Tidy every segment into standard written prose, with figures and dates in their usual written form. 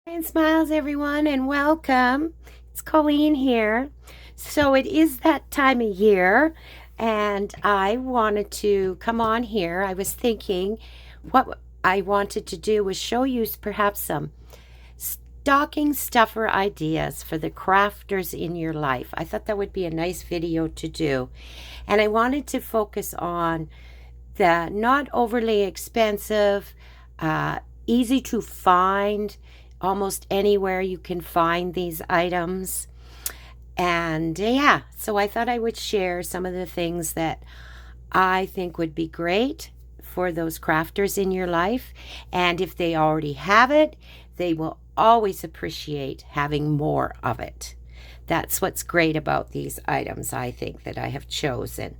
And smiles, everyone, and welcome. It's Colleen here. So it is that time of year, and I wanted to come on here. I was thinking what I wanted to do was show you perhaps some stocking stuffer ideas for the crafters in your life. I thought that would be a nice video to do, and I wanted to focus on the not overly expensive, easy to find almost anywhere you can find these items. And yeah, so I thought I would share some of the things that I think would be great for those crafters in your life. And if they already have it, they will always appreciate having more of it. That's what's great about these items, I think, that I have chosen.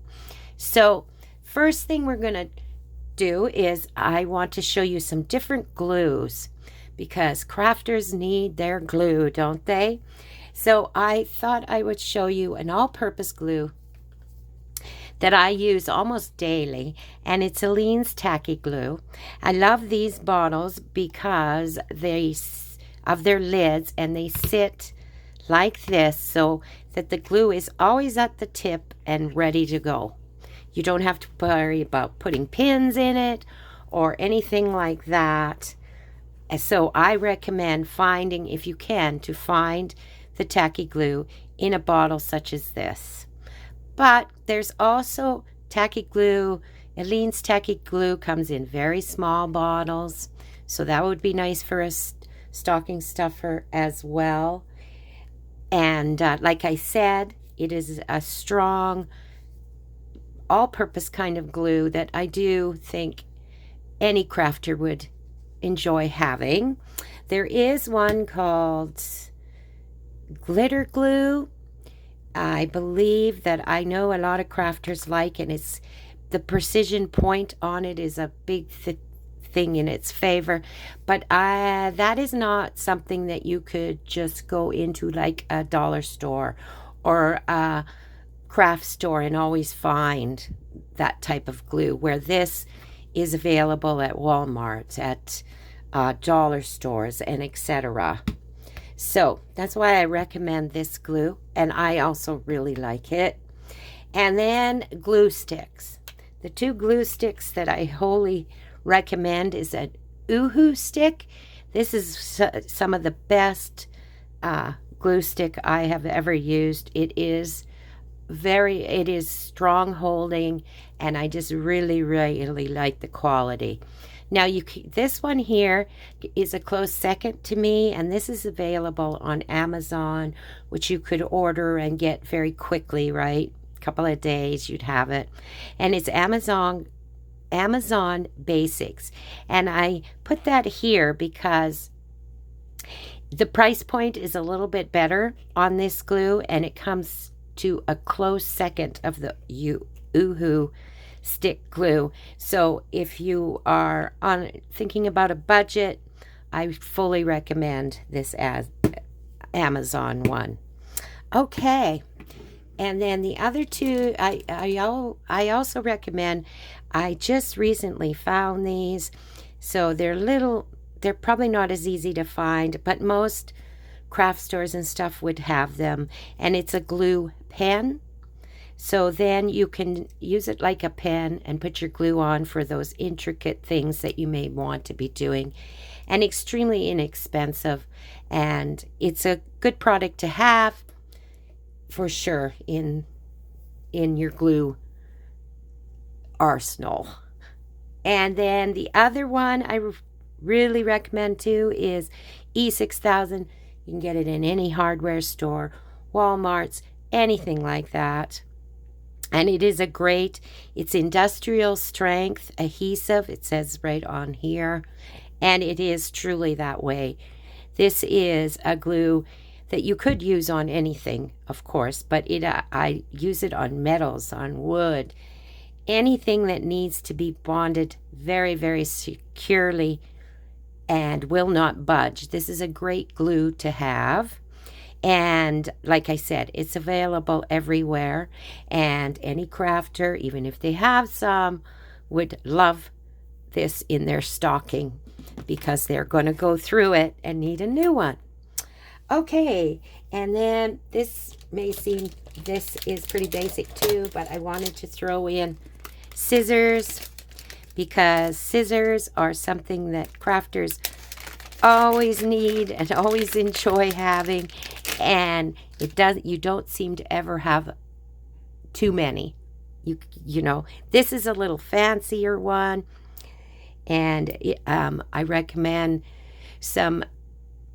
So, first thing we're going to do is I want to show you some different glues because crafters need their glue, don't they? So I thought I would show you an all-purpose glue that I use almost daily, and it's Aleene's Tacky Glue. I love these bottles because of their lids, and they sit like this so that the glue is always at the tip and ready to go. You don't have to worry about putting pins in it or anything like that. So I recommend finding, if you can, to find the tacky glue in a bottle such as this. But there's also tacky glue. Aleene's Tacky Glue comes in very small bottles, so that would be nice for a stocking stuffer as well. And like I said, it is a strong, all-purpose kind of glue that I do think any crafter would enjoy having. There is one called glitter glue. I believe that I know a lot of crafters like, and it's the precision point on it is a big thing in its favor, but that is not something that you could just go into like a dollar store or a craft store and always find that type of glue, where this is available at Walmart, at dollar stores, and etc. So that's why I recommend this glue, and I also really like it. And then glue sticks. The two glue sticks that I wholly recommend is an Uhu stick. This is some of the best glue stick I have ever used. It is strong holding, and I just really like the quality. Now this one here is a close second to me, and this is available on Amazon, which you could order and get very quickly, right? A couple of days you'd have it. And it's Amazon Basics. And I put that here because the price point is a little bit better on this glue, and it comes to a close second of the Uhu stick glue. So if you are thinking about a budget, I fully recommend this as Amazon one. Okay, and then the other two I also recommend. I just recently found these, so they're probably not as easy to find, but most craft stores and stuff would have them, and it's a glue pen. So then you can use it like a pen and put your glue on for those intricate things that you may want to be doing, and extremely inexpensive, and it's a good product to have for sure in your glue arsenal. And then the other one I really recommend too is E6000. You can get it in any hardware store, Walmart's, anything like that. And it is it's industrial strength adhesive. It says right on here. And it is truly that way. This is a glue that you could use on anything, of course, but I use it on metals, on wood, anything that needs to be bonded very, very securely and will not budge. This is a great glue to have. And like I said, it's available everywhere. And any crafter, even if they have some, would love this in their stocking. because they're going to go through it and need a new one. Okay, and then this is pretty basic too, but I wanted to throw in scissors, because scissors are something that crafters always need and always enjoy having, and you don't seem to ever have too many. You know, this is a little fancier one, and I recommend some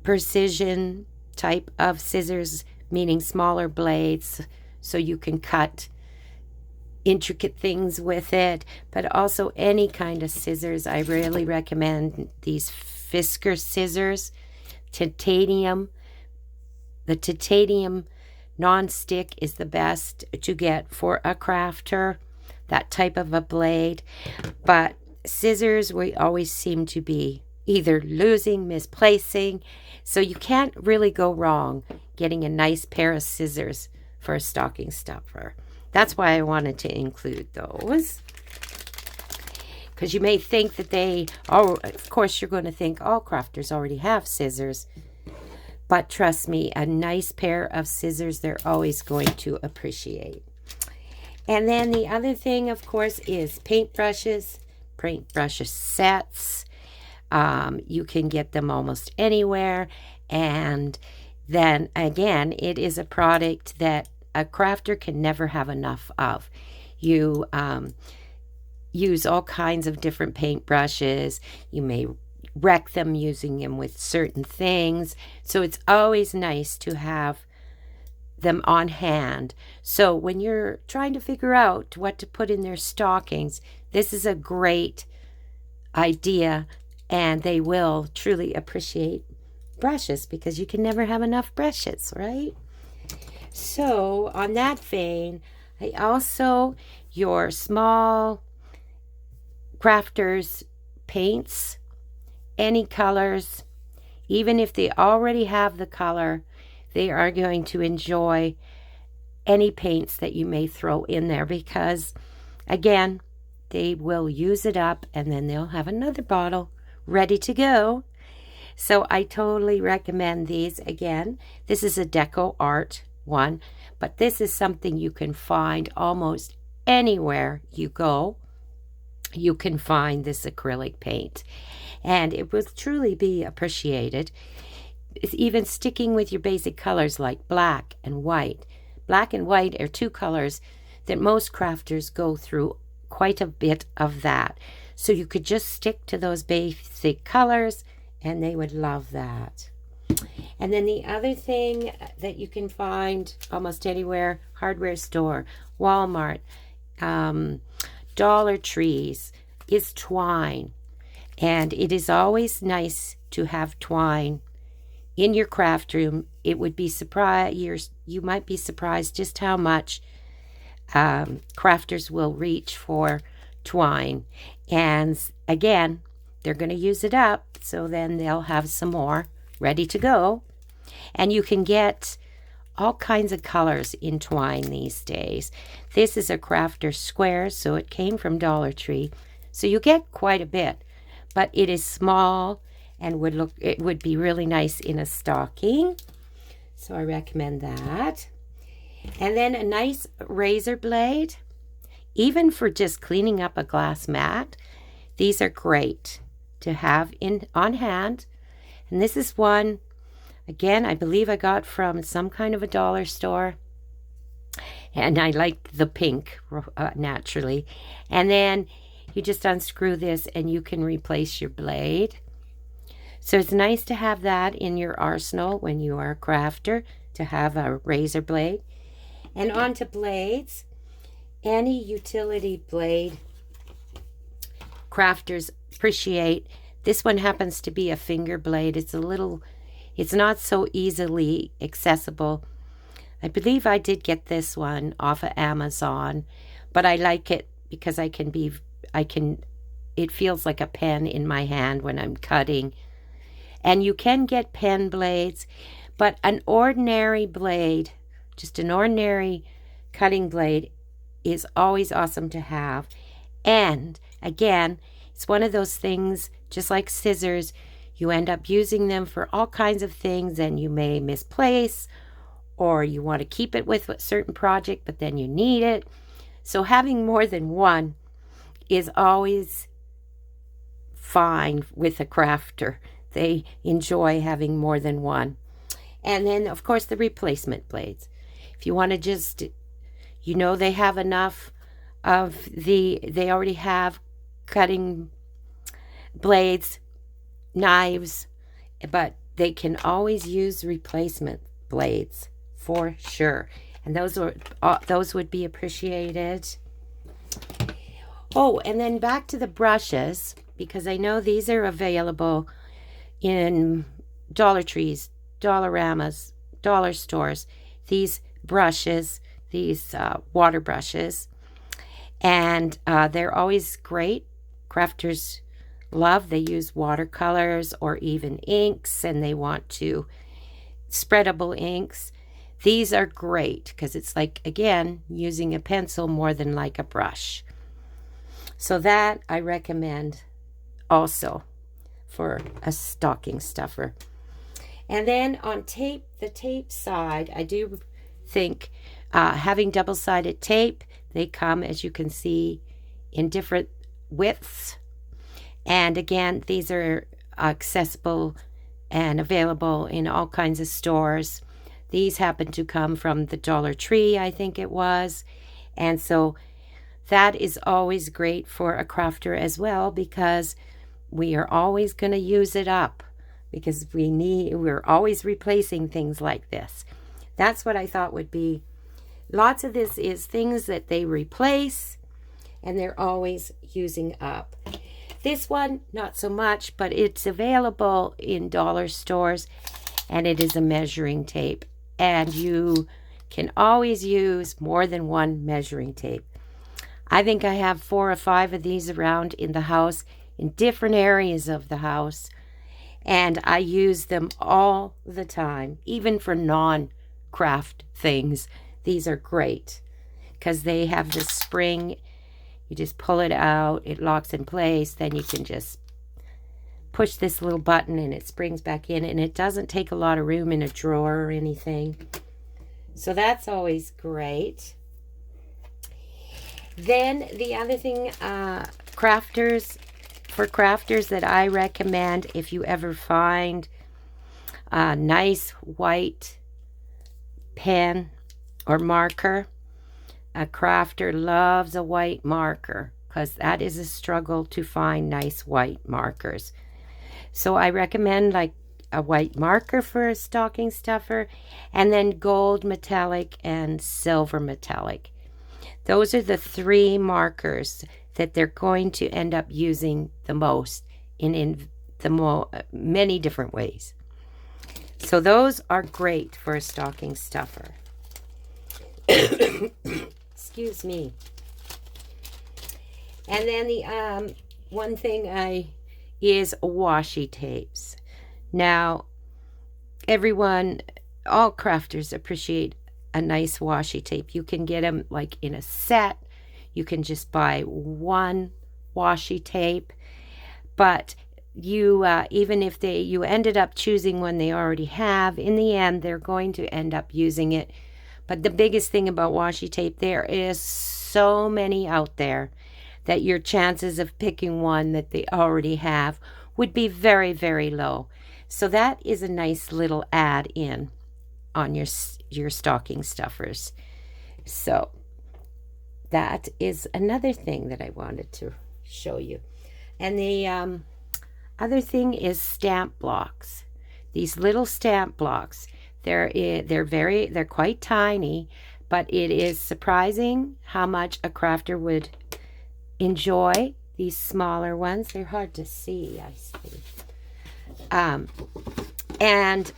precision type of scissors, meaning smaller blades, so you can cut intricate things with it, but also any kind of scissors. I really recommend these Fiskars scissors, titanium. The titanium non-stick is the best to get for a crafter, that type of a blade. But scissors, we always seem to be either losing, misplacing, so you can't really go wrong getting a nice pair of scissors for a stocking stuffer. That's why I wanted to include those, because you may think that of course you're going to think all crafters already have scissors, but trust me, a nice pair of scissors they're always going to appreciate. And then the other thing, of course, is paintbrushes sets. You can get them almost anywhere, and then again, it is a product that a crafter can never have enough of. You use all kinds of different paintbrushes. You may wreck them using them with certain things, so it's always nice to have them on hand. So when you're trying to figure out what to put in their stockings, this is a great idea, and they will truly appreciate brushes, because you can never have enough brushes, right? So on that vein, your small crafters paints, any colors, even if they already have the color, they are going to enjoy any paints that you may throw in there, because again, they will use it up and then they'll have another bottle ready to go. So I totally recommend these. Again, this is a deco art one, but this is something you can find almost anywhere you go. You can find this acrylic paint, and it will truly be appreciated. It's even sticking with your basic colors like black and white. Black and white are two colors that most crafters go through quite a bit of that. So you could just stick to those basic colors and they would love that. And then the other thing that you can find almost anywhere, hardware store, Walmart, Dollar Trees, is twine. And it is always nice to have twine in your craft room. It would be you might be surprised just how much crafters will reach for twine. And again, they're going to use it up, so then they'll have some more ready to go. And you can get all kinds of colors in twine these days. This is a crafter square, so it came from Dollar Tree. So you get quite a bit, but it is small and it would be really nice in a stocking. So I recommend that. And then a nice razor blade, even for just cleaning up a glass mat. These are great to have on hand. And this is one, again, I believe I got from some kind of a dollar store. And I like the pink, naturally. And then you just unscrew this and you can replace your blade. So it's nice to have that in your arsenal when you are a crafter, to have a razor blade. And on to blades. Any utility blade crafters appreciate. This one happens to be a finger blade. It's not so easily accessible. I believe I did get this one off of Amazon, but I like it because it feels like a pen in my hand when I'm cutting. And you can get pen blades, but an ordinary blade, just an ordinary cutting blade, is always awesome to have. And again, it's one of those things just like scissors, you end up using them for all kinds of things, and you may misplace, or you want to keep it with a certain project, but then you need it. So having more than one is always fine with a crafter. They enjoy having more than one. And then, of course, the replacement blades. If you want to just, they have enough of they already have cutting blades, knives, but they can always use replacement blades for sure. And those would be appreciated. Oh, and then back to the brushes, because I know these are available in Dollar Trees, Dollaramas, dollar stores. These brushes, these water brushes, and they're always great. Crafters love. They use watercolors or even inks, and they want to spreadable inks. These are great because it's like, again, using a pencil more than like a brush. So that I recommend also for a stocking stuffer. And then on tape, the tape side, I do think having double-sided tape, they come, as you can see, in different widths. And again, these are accessible and available in all kinds of stores. These happen to come from the Dollar Tree, I think it was. And so that is always great for a crafter as well, because we are always going to use it up, because we're always replacing things like this. That's what I thought would be. Lots of this is things that they replace and they're always using up. This one, not so much, but it's available in dollar stores, and it is a measuring tape. And you can always use more than one measuring tape. I think I have 4 or 5 of these around in the house, in different areas of the house. And I use them all the time, even for non-craft things. These are great because they have this spring. You just pull it out, it locks in place, then you can just push this little button and it springs back in, and it doesn't take a lot of room in a drawer or anything. So that's always great. Then the other thing, crafters that I recommend, if you ever find a nice white pen or marker, a crafter loves a white marker because that is a struggle to find nice white markers. So I recommend like a white marker for a stocking stuffer, and then gold metallic and silver metallic. Those are the 3 markers that they're going to end up using the most in many different ways. So those are great for a stocking stuffer. Excuse me. And then the one thing is washi tapes. Now, all crafters appreciate a nice washi tape. You can get them like in a set. You can just buy one washi tape. But you, even if you ended up choosing one they already have, in the end, they're going to end up using it. But the biggest thing about washi tape, there is so many out there that your chances of picking one that they already have would be very, very low. So that is a nice little add-in on your stocking stuffers. So that is another thing that I wanted to show you. And the other thing is stamp blocks. These little stamp blocks. They're quite tiny, but it is surprising how much a crafter would enjoy these smaller ones. They're hard to see, I see. And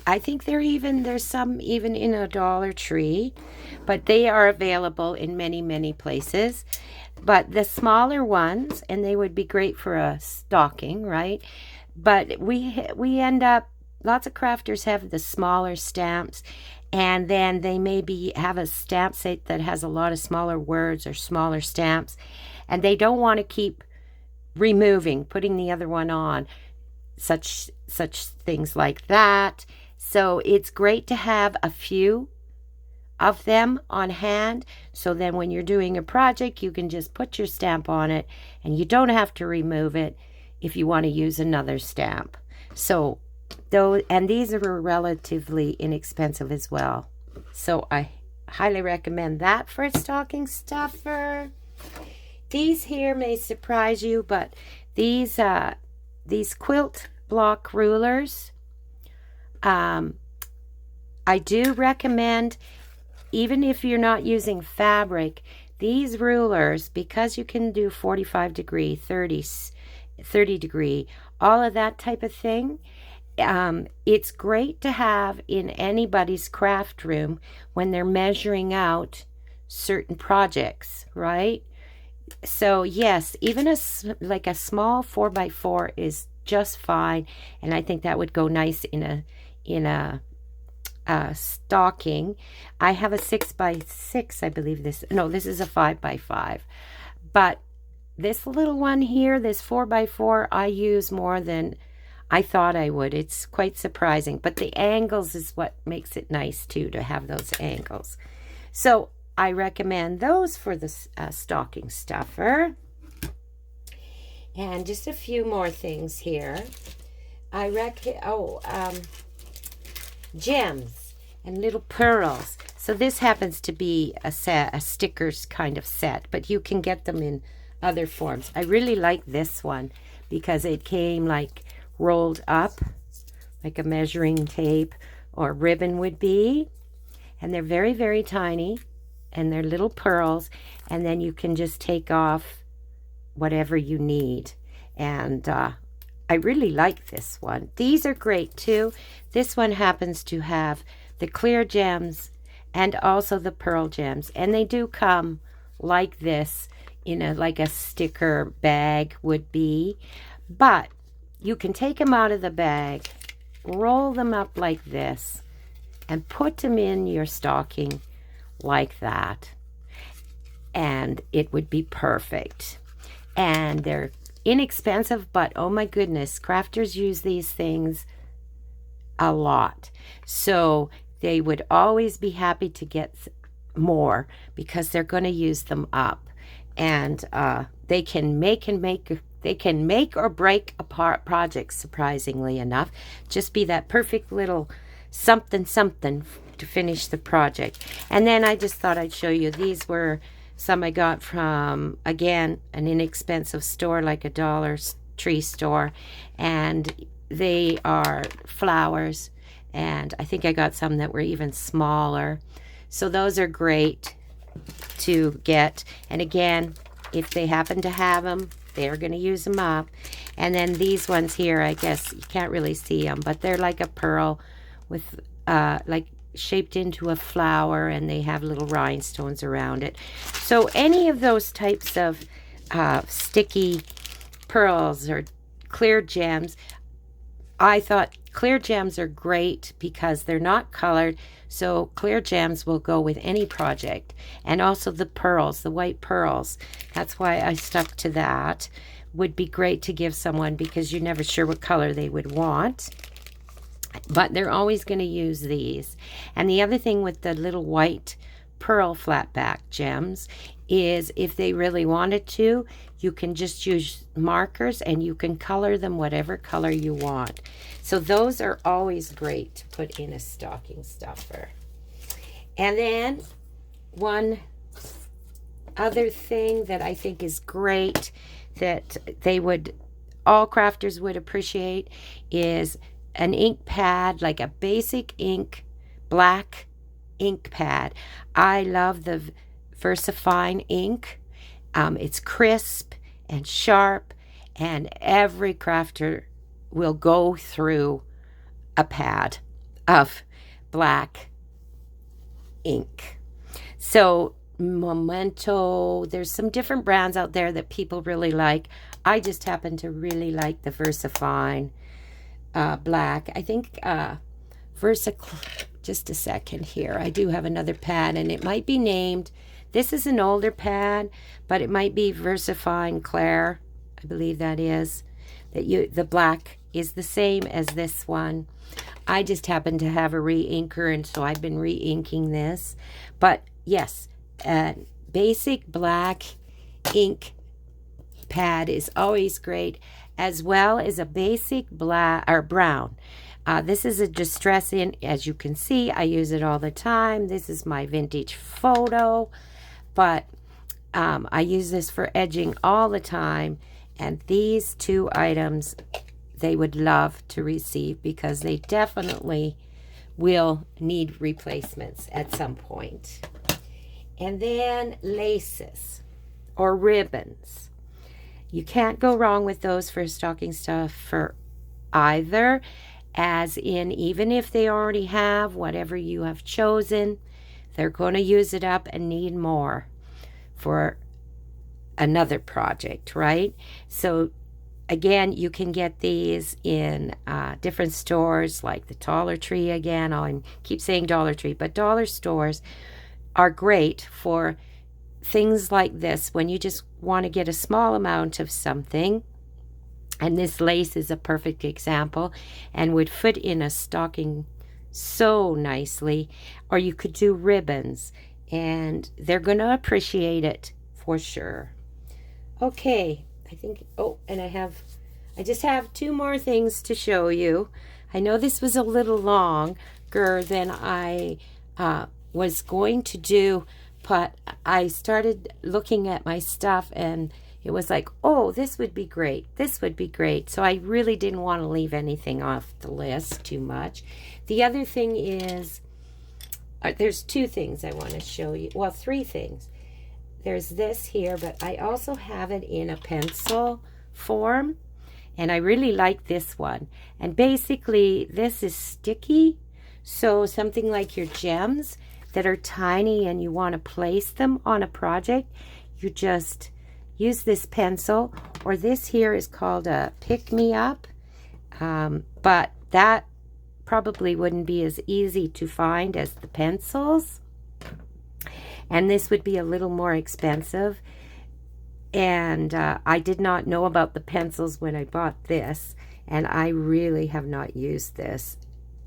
I think there's some even in a Dollar Tree, but they are available in many, many places. But the smaller ones, and they would be great for a stocking, right? But we end up, lots of crafters have the smaller stamps, and then they maybe have a stamp set that has a lot of smaller words or smaller stamps, and they don't want to keep removing, putting the other one on, such things like that. So it's great to have a few of them on hand, so then when you're doing a project, you can just put your stamp on it and you don't have to remove it if you want to use another stamp. So though, and these are relatively inexpensive as well, so I highly recommend that for a stocking stuffer. These here may surprise you, but these quilt block rulers, I do recommend, even if you're not using fabric, these rulers, because you can do 45 degree, 30 degree, all of that type of thing, it's great to have in anybody's craft room when they're measuring out certain projects, right? So yes, even like a small 4x4 is just fine, and I think that would go nice in a stocking. I have a 6x6, I believe this. No, this is a 5x5. But this little one here, this 4x4, I use more than I thought I would. It's quite surprising. But the angles is what makes it nice too, to have those angles. So I recommend those for the stocking stuffer. And just a few more things here. I recommend, gems and little pearls. So this happens to be a stickers kind of set, but you can get them in other forms. I really like this one because it came like rolled up, like a measuring tape or ribbon would be. And they're very, very tiny, and they're little pearls, and then you can just take off whatever you need. And I really like this one. These are great too. This one happens to have the clear gems and also the pearl gems, and they do come like this in like a sticker bag would be. But you can take them out of the bag, roll them up like this, and put them in your stocking like that, and it would be perfect. And they're inexpensive, but oh my goodness, crafters use these things a lot, so they would always be happy to get more because they're going to use them up. And they can make or break apart projects, surprisingly enough. Just be that perfect little something to finish the project. And then I just thought I'd show you, these were some I got from, again, an inexpensive store like a Dollar Tree store, and they are flowers, and I think I got some that were even smaller. So those are great to get, and again, if they happen to have them, they're going to use them up. And then these ones here, I guess you can't really see them, but they're like a pearl with like shaped into a flower, and they have little rhinestones around it. So any of those types of sticky pearls or clear gems, I thought clear gems are great because they're not colored, so clear gems will go with any project. And also the pearls, the white pearls, that's why I stuck to that, would be great to give someone because you're never sure what color they would want. But they're always going to use these. And the other thing with the little white pearl flat back gems is if they really wanted to, you can just use markers and you can color them whatever color you want. So those are always great to put in a stocking stuffer. And then one other thing that I think is great that all crafters would appreciate is an ink pad, like a basic ink, black ink pad. I love the VersaFine ink. It's crisp and sharp, and every crafter will go through a pad of black ink. So Memento, there's some different brands out there that people really like. I just happen to really like the VersaFine black. I think just a second here. I do have another pad, and it might be named, this is an older pad, but it might be VersaFine Claire. I believe that is. The black is the same as this one. I just happen to have a re-inker, and so I've been re-inking this. But yes, basic black ink pad is always great, as well as a basic black or brown. This is a Distress ink. As you can see, I use it all the time. This is my vintage photo, but I use this for edging all the time. And these two items, they would love to receive because they definitely will need replacements at some point. And then laces or ribbons. You can't go wrong with those for stocking stuffer either, as in, even if they already have whatever you have chosen, they're going to use it up and need more for another project, right? So again, you can get these in different stores like the Dollar Tree. Again, I keep saying Dollar Tree, but dollar stores are great for things like this when you just want to get a small amount of something. And this lace is a perfect example and would fit in a stocking so nicely. Or you could do ribbons, and they're going to appreciate it for sure. Okay, I think, and I just have two more things to show you. I know this was a little longer than I was going to do, but I started looking at my stuff and it was like, oh, this would be great. This would be great. So I really didn't want to leave anything off the list too much. The other thing is, there's two things I want to show you. Well, three things. There's this here, but I also have it in a pencil form. And I really like this one. And basically, this is sticky. So something like your gems that are tiny and you want to place them on a project, you just use this pencil, or this here is called a pick-me-up, but that probably wouldn't be as easy to find as the pencils, and this would be a little more expensive. And I did not know about the pencils when I bought this, and I really have not used this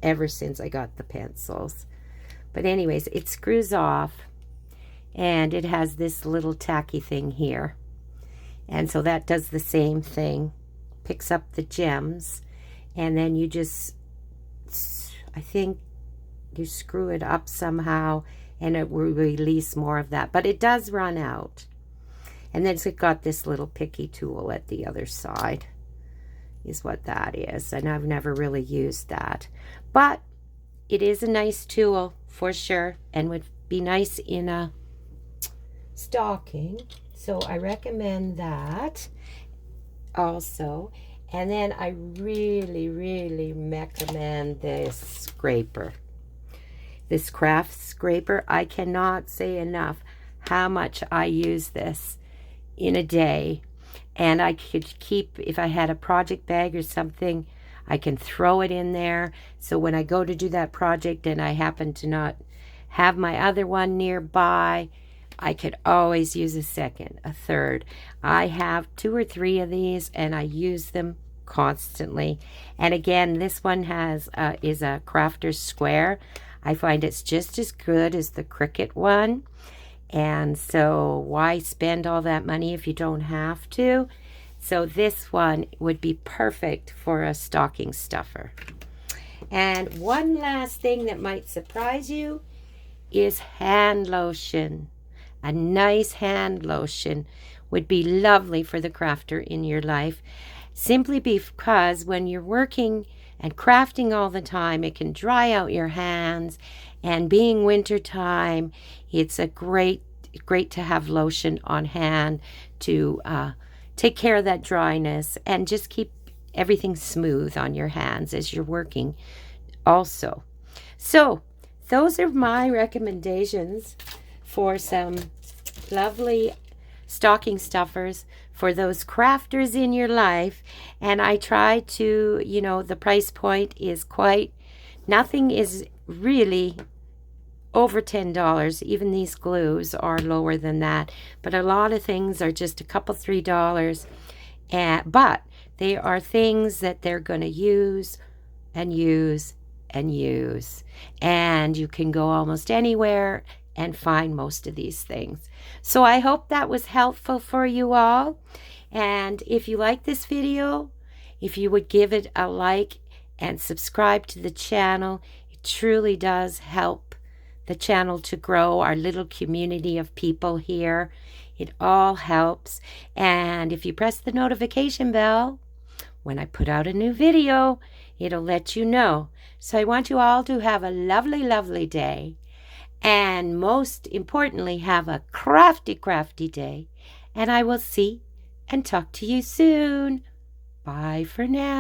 ever since I got the pencils. But anyways, it screws off, and it has this little tacky thing here. And so that does the same thing, picks up the gems, and then you just, I think you screw it up somehow, and it will release more of that. But it does run out. And then it's got this little picky tool at the other side, is what that is. And I've never really used that. But it is a nice tool for sure, and would be nice in a stocking. So I recommend that also. And then I really, really recommend this scraper. This craft scraper. I cannot say enough how much I use this in a day. And I could keep, if I had a project bag or something, I can throw it in there. So when I go to do that project and I happen to not have my other one nearby, I could always use a second, a third. I have 2 or 3 of these, and I use them constantly. And again, this one is a Crafter's Square. I find it's just as good as the Cricut one. And so why spend all that money if you don't have to? So this one would be perfect for a stocking stuffer. And one last thing that might surprise you is hand lotion. A nice hand lotion would be lovely for the crafter in your life, simply because when you're working and crafting all the time, it can dry out your hands, and being winter time, it's a great to have lotion on hand to take care of that dryness and just keep everything smooth on your hands as you're working also. So those are my recommendations for some lovely stocking stuffers for those crafters in your life. And I try to, the price point is nothing is really over $10. Even these glues are lower than that. But a lot of things are just a couple, $3. but they are things that they're going to use and use and use. And you can go almost anywhere and find most of these things. So I hope that was helpful for you all. And if you like this video, if you would give it a like and subscribe to the channel, it truly does help the channel to grow, our little community of people here. It all helps. And if you press the notification bell, when I put out a new video, it'll let you know. So I want you all to have a lovely, lovely day. And most importantly, have a crafty, crafty day. And I will see and talk to you soon. Bye for now.